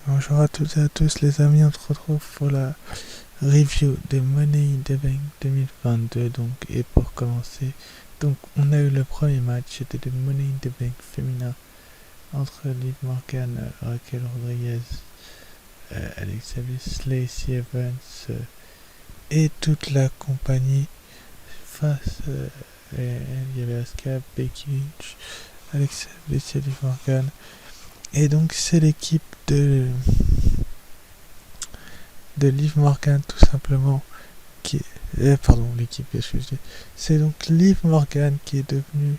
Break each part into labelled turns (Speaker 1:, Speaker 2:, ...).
Speaker 1: Bonjour à toutes et à tous les amis, on se retrouve pour la review des Money in the Bank 2022 donc, et pour commencer, donc on a eu le premier match, c'était le Money in the Bank féminin entre Liv Morgan, Raquel Rodriguez, Alexa Bliss, Lacey Evans et toute la compagnie face, il y avait Asuka, Becky Lynch, Alexa Bliss et Liv Morgan. Et donc c'est l'équipe de Liv Morgan tout simplement qui pardon l'équipe excusez, c'est donc Liv Morgan qui est devenue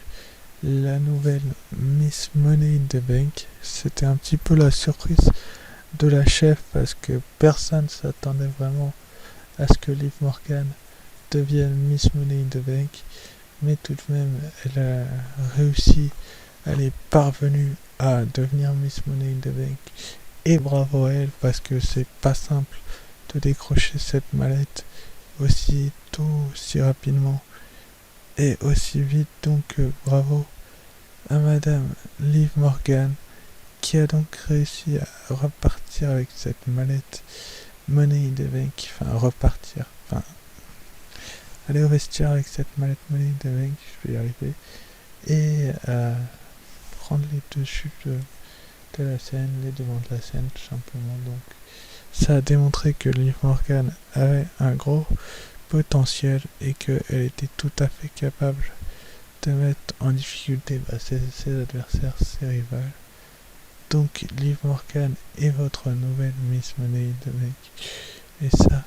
Speaker 1: la nouvelle Miss Money in the Bank. C'était un petit peu la surprise de la chef parce que personne s'attendait vraiment à ce que Liv Morgan devienne Miss Money in the Bank, mais tout de même elle a réussi, elle est parvenue à devenir Miss Money in the Bank et bravo à elle parce que c'est pas simple de décrocher cette mallette aussi tôt, si rapidement et aussi vite. Donc bravo à Madame Liv Morgan qui a donc réussi à repartir avec cette mallette Money in the Bank, aller au vestiaire avec cette mallette Money in the Bank, je vais y arriver, et à prendre les dessus de la scène, les devants de la scène tout simplement. Donc ça a démontré que Liv Morgan avait un gros potentiel et qu'elle était tout à fait capable de mettre en difficulté ses adversaires, ses rivales. Donc Liv Morgan est votre nouvelle Miss Money in the Bank. Et ça,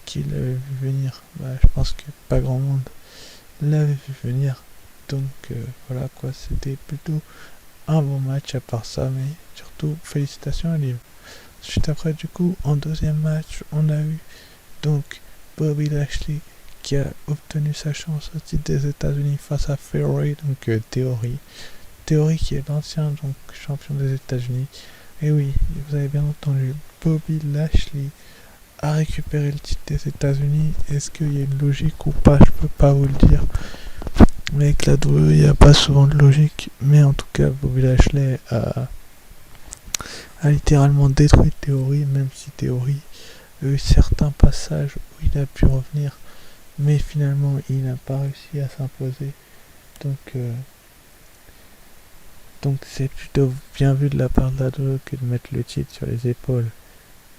Speaker 1: qui l'avait vu venir, je pense que pas grand monde l'avait vu venir. Donc voilà quoi, c'était plutôt un bon match à part ça, mais surtout félicitations à Liv. Suite après, du coup, en deuxième match, on a eu donc Bobby Lashley qui a obtenu sa chance au titre des États-Unis face à Theory, donc Theory qui est l'ancien donc champion des États-Unis. Et oui, vous avez bien entendu, Bobby Lashley a récupéré le titre des États-Unis. Est-ce qu'il y a une logique ou pas? Je peux pas vous le dire. Mais avec la WWE, il n'y a pas souvent de logique. Mais en tout cas, Bobby Lashley a littéralement détruit Theory, même si Theory a eu certains passages où il a pu revenir, mais finalement il n'a pas réussi à s'imposer. Donc c'est plutôt bien vu de la part de la WWE que de mettre le titre sur les épaules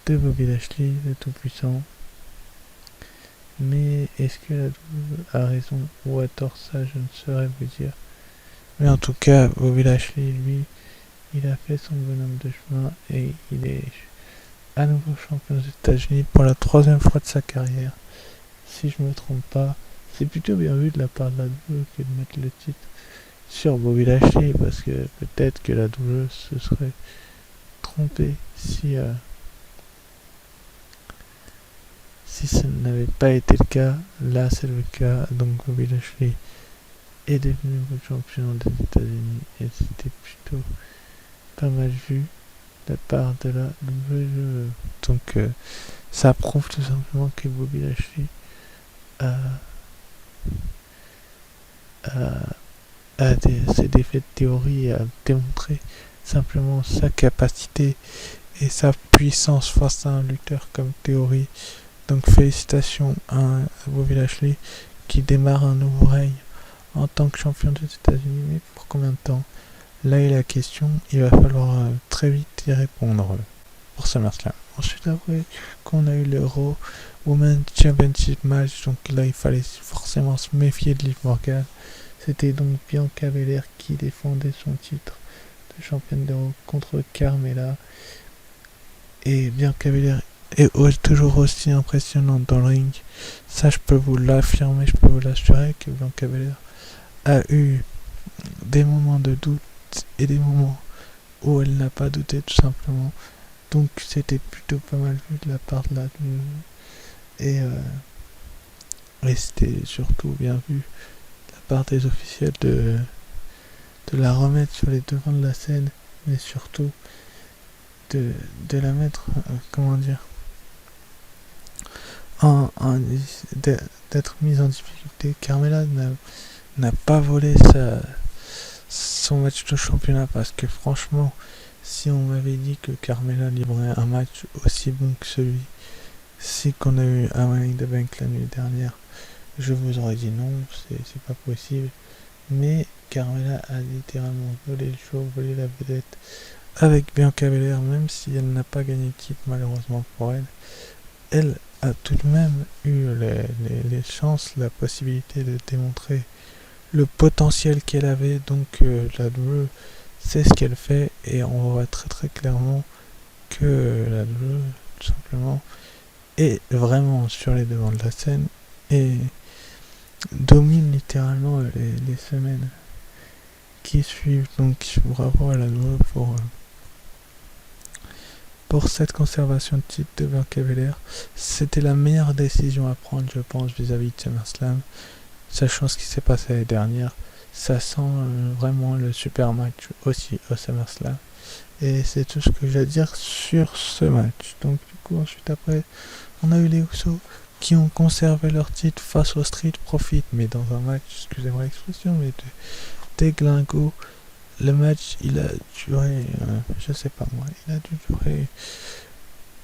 Speaker 1: de Bobby Lashley, le tout-puissant. Mais est-ce que la WWE a raison ou a tort? Ça, je ne saurais vous dire. Mais en tout cas, Bobby Lashley, lui, il a fait son bonhomme de chemin et il est à nouveau champion des États-Unis pour la troisième fois de sa carrière. Si je me trompe pas, c'est plutôt bien vu de la part de la WWE que de mettre le titre sur Bobby Lashley, parce que peut-être que la WWE se serait trompée si ce n'avait pas été le cas. Là c'est le cas, donc Bobby Lashley est devenu champion des États-Unis et c'était plutôt pas mal vu de la part de la WWE. Donc ça prouve tout simplement que Bobby Lashley ses défaites de théorie a démontré simplement sa capacité et sa puissance face à un lutteur comme Theory. Donc félicitations à Bobby Lashley qui démarre un nouveau règne en tant que champion des États-Unis. Mais pour combien de temps? Là est la question, il va falloir très vite y répondre pour ce match-là. Ensuite après qu'on a eu le Raw Women's Championship match, donc là il fallait forcément se méfier de Liv Morgan. C'était donc Bianca Belair qui défendait son titre de championne d'Europe contre Carmella. Et Bianca Belair est toujours aussi impressionnante dans le ring. Ça, je peux vous l'affirmer, je peux vous l'assurer que Bianca Belair a eu des moments de doute et des moments où elle n'a pas douté tout simplement. Donc c'était plutôt pas mal vu de la part de la et c'était surtout bien vu de la part des officiels de la remettre sur les devants de la scène, mais surtout de la mettre, d'être mise en difficulté. Carmella n'a pas volé son match de championnat parce que franchement Si on m'avait dit que Carmela livrait un match aussi bon que celui-ci qu'on a eu à Money in the Bank la nuit dernière, je vous aurais dit non, c'est pas possible. Mais Carmela a littéralement volé le show, volé la vedette avec Bianca Belair, même si elle n'a pas gagné le titre malheureusement pour elle. Elle a tout de même eu les chances, la possibilité de démontrer le potentiel qu'elle avait. Donc la WWE sait ce qu'elle fait et on voit très très clairement que la WWE tout simplement est vraiment sur les devants de la scène et domine littéralement les semaines qui suivent. Donc bravo à la WWE pour cette conservation de titre de Bianca Belair. C'était la meilleure décision à prendre, je pense, vis-à-vis de SummerSlam, sachant ce qui s'est passé l'année dernière. Ça sent vraiment le super match aussi au SummerSlam. Et c'est tout ce que j'ai à dire sur ce match. Donc du coup ensuite après on a eu les Usos qui ont conservé leur titre face au Street Profit, mais dans un match, excusez-moi l'expression, mais de déglingo. Le match il a duré, je sais pas moi, il a dû durer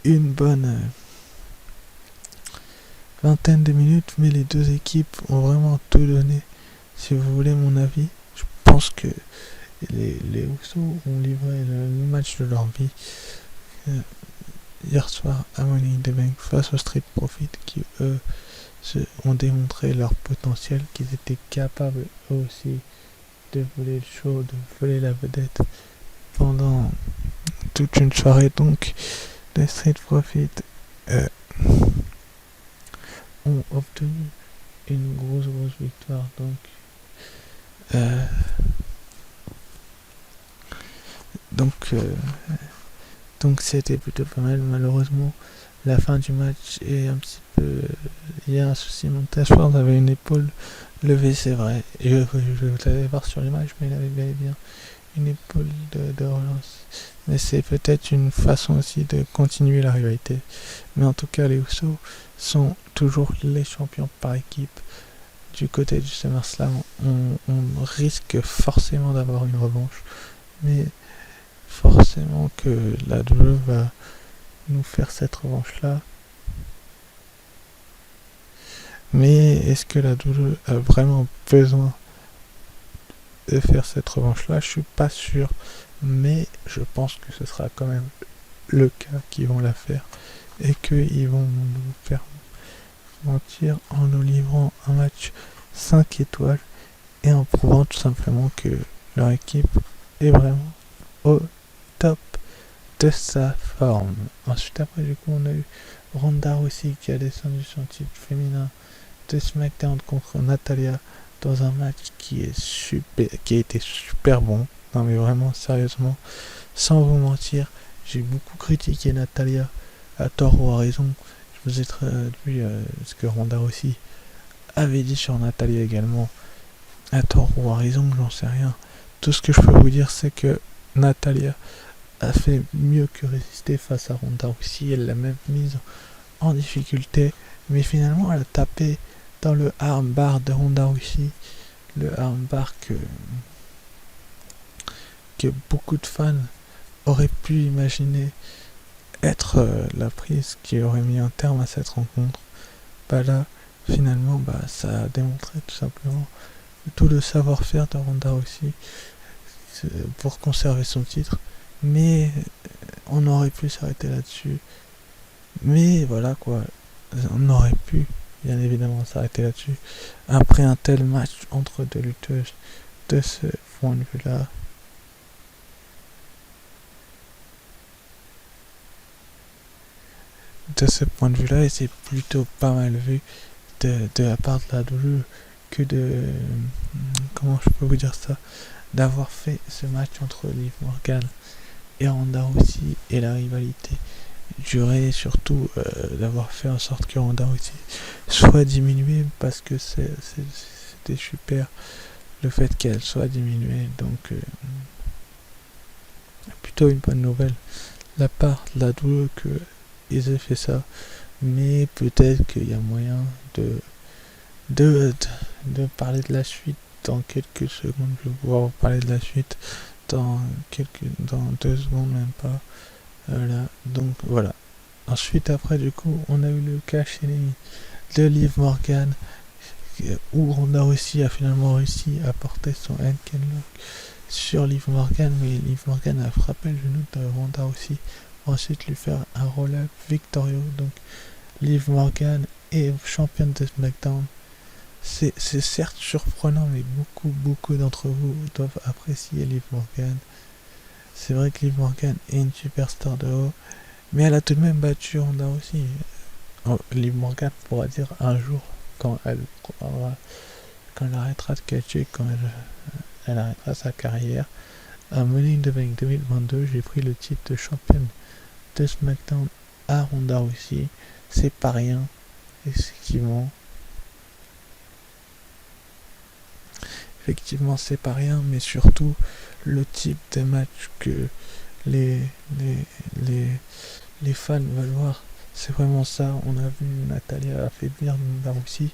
Speaker 1: une bonne vingtaine de minutes, mais les deux équipes ont vraiment tout donné. Si vous voulez mon avis, je pense que les Usos ont livré le match de leur vie hier soir à Money in the Bank face au Street Profit, qui eux ont démontré leur potentiel, qu'ils étaient capables eux aussi de voler le show, de voler la vedette pendant toute une soirée. Donc les Street Profit ont obtenu une grosse victoire. Donc c'était plutôt pas mal. Malheureusement la fin du match est un petit peu, il y a un souci. Montageford avait une épaule levée, c'est vrai, et je l'avais voir sur l'image, mais il avait bel et bien une épaule de relance. Mais c'est peut-être une façon aussi de continuer la rivalité. Mais en tout cas, les Usos sont toujours les champions par équipe. Du côté du SummerSlam, on risque forcément d'avoir une revanche, mais forcément que la WWE va nous faire cette revanche-là. Mais est-ce que la WWE a vraiment besoin de faire cette revanche-là? Je suis pas sûr, mais je pense que ce sera quand même le cas qu'ils vont la faire et qu'ils vont nous faire mentir en nous livrant un match 5 étoiles et en prouvant tout simplement que leur équipe est vraiment au top de sa forme. Ensuite après du coup on a eu Ronda Rousey qui a descendu son titre féminin de SmackDown contre Natalya dans un match qui a été super bon. Non mais vraiment sérieusement, sans vous mentir, j'ai beaucoup critiqué Natalya à tort ou à raison. Je vous ai traduit ce que Ronda Rousey avait dit sur Natalya également, à tort ou à raison, j'en sais rien. Tout ce que je peux vous dire, c'est que Natalya a fait mieux que résister face à Ronda Rousey. Elle l'a même mise en difficulté, mais finalement elle a tapé dans le armbar de Ronda Rousey, le armbar que beaucoup de fans auraient pu imaginer être la prise qui aurait mis un terme à cette rencontre. Bah là, finalement, ça a démontré tout simplement tout le savoir-faire de Ronda Rousey pour conserver son titre. Mais on aurait pu s'arrêter là-dessus. Mais voilà quoi, on aurait pu bien évidemment s'arrêter là-dessus. Après un tel match entre deux lutteuses de ce point de vue-là, et c'est plutôt pas mal vu de la part de la WWE que de, comment je peux vous dire ça, d'avoir fait ce match entre Liv Morgan et Ronda Rousey et la rivalité durer, surtout d'avoir fait en sorte que Ronda Rousey soit diminuée, parce que c'était super le fait qu'elle soit diminuée. Donc plutôt une bonne nouvelle de la part de la WWE qu'ils aient fait ça. Mais peut-être qu'il y a moyen de parler de la suite dans quelques secondes. Je vais pouvoir vous parler de la suite dans 2 secondes, même pas. Voilà, donc voilà. Ensuite, après, du coup, on a eu le cash de Liv Morgan, où Ronda aussi a finalement réussi à porter son handkenlock sur Liv Morgan, mais Liv Morgan a frappé le genou de Ronda aussi, pour ensuite lui faire un roll-up victorieux. Donc Liv Morgan est championne de SmackDown. C'est certes surprenant, mais beaucoup d'entre vous doivent apprécier Liv Morgan. C'est vrai que Liv Morgan est une superstar de haut, mais elle a tout de même battu Ronda aussi. Liv Morgan pourra dire un jour, quand elle arrêtera de catcher, quand elle arrêtera sa carrière, à Money in the Bank 2022, j'ai pris le titre de championne de SmackDown à Ronda aussi. C'est pas rien, effectivement. Effectivement, c'est pas rien, mais surtout le type de match que les fans veulent voir. C'est vraiment ça. On a vu Natalya affaiblir Ronda aussi,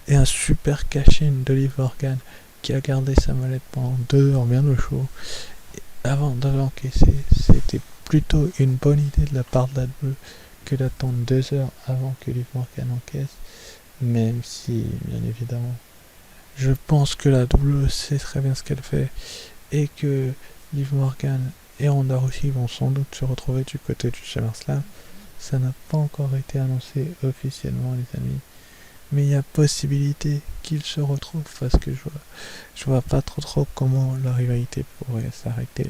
Speaker 1: et un super cash-in de Liv Morgan qui a gardé sa mallette pendant 2 heures bien au chaud avant d'encaisser. C'était plutôt une bonne idée de la part de la WWE que d'attendre 2 heures avant que Liv Morgan encaisse, même si, bien évidemment, je pense que la WWE sait très bien ce qu'elle fait, et que Liv Morgan et Ronda Rousey vont sans doute se retrouver du côté du SummerSlam. Ça n'a pas encore été annoncé officiellement, les amis, mais il y a possibilité qu'ils se retrouvent, parce que je vois pas trop comment la rivalité pourrait s'arrêter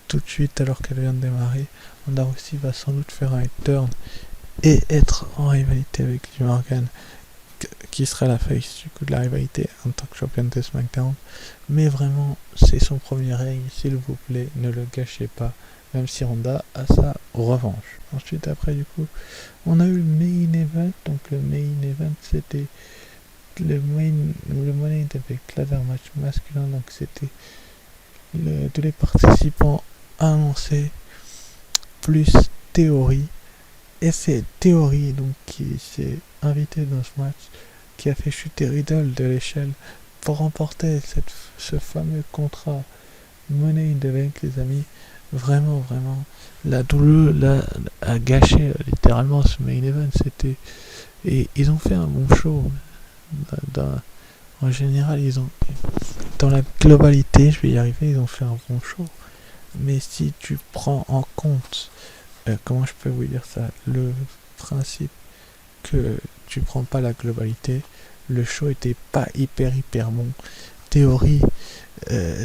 Speaker 1: tout de suite alors qu'elle vient de démarrer. Ronda Rousey va sans doute faire un turn et être en rivalité avec Liv Morgan, qui sera la face du coup de la rivalité en tant que championne de SmackDown. Mais vraiment, c'est son premier règne, s'il vous plaît, ne le gâchez pas, même si Ronda a sa revanche. Ensuite, après, du coup, on a eu le main event. Donc le main event, c'était le Money in the Bank ladder match masculin. Donc c'était tous les participants annoncés plus Theory. Et c'est Theory donc qui s'est invité dans ce match, qui a fait chuter Riddle de l'échelle pour remporter ce fameux contrat Money in the Bank, les amis. Vraiment, la douleur a gâché littéralement ce main event. Et ils ont fait un bon show. En général, dans la globalité, je vais y arriver, ils ont fait un bon show. Mais si tu prends en compte, comment je peux vous dire ça, le principe que tu prends pas la globalité, le show était pas hyper bon. Theory,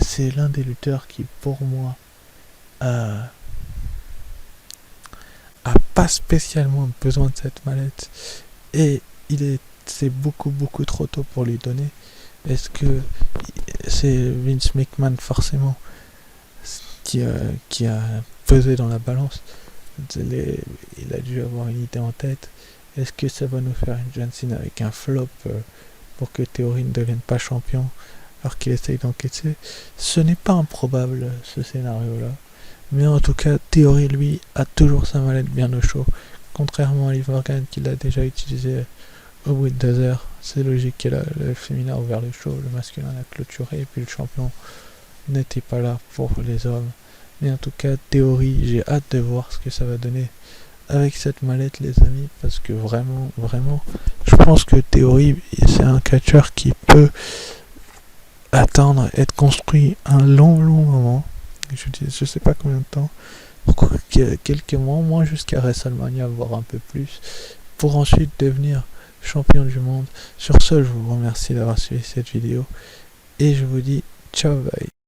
Speaker 1: c'est l'un des lutteurs qui, pour moi, a pas spécialement besoin de cette mallette, et c'est beaucoup trop tôt pour lui donner. Est-ce que c'est Vince McMahon forcément qui a pesé dans la balance? Il a dû avoir une idée en tête. Est-ce que ça va nous faire une John Cena avec un flop pour que Theory ne devienne pas champion alors qu'il essaye d'encaisser? Ce n'est pas improbable, ce scénario-là. Mais en tout cas, Theory, lui, a toujours sa mallette bien au chaud. Contrairement à Liv Morgan, qui l'a déjà utilisé au bout de 2 heures. C'est logique que le féminin a ouvert le show, le masculin l'a clôturé, et puis le champion n'était pas là pour les hommes. Mais en tout cas, Theory, j'ai hâte de voir ce que ça va donner avec cette mallette, les amis, parce que vraiment, je pense que Theory, c'est un catcheur qui peut attendre, être construit un long moment. Je sais pas combien de temps, quelques mois, moins jusqu'à WrestleMania, voire un peu plus, pour ensuite devenir champion du monde. Sur ce, je vous remercie d'avoir suivi cette vidéo, et je vous dis ciao, bye.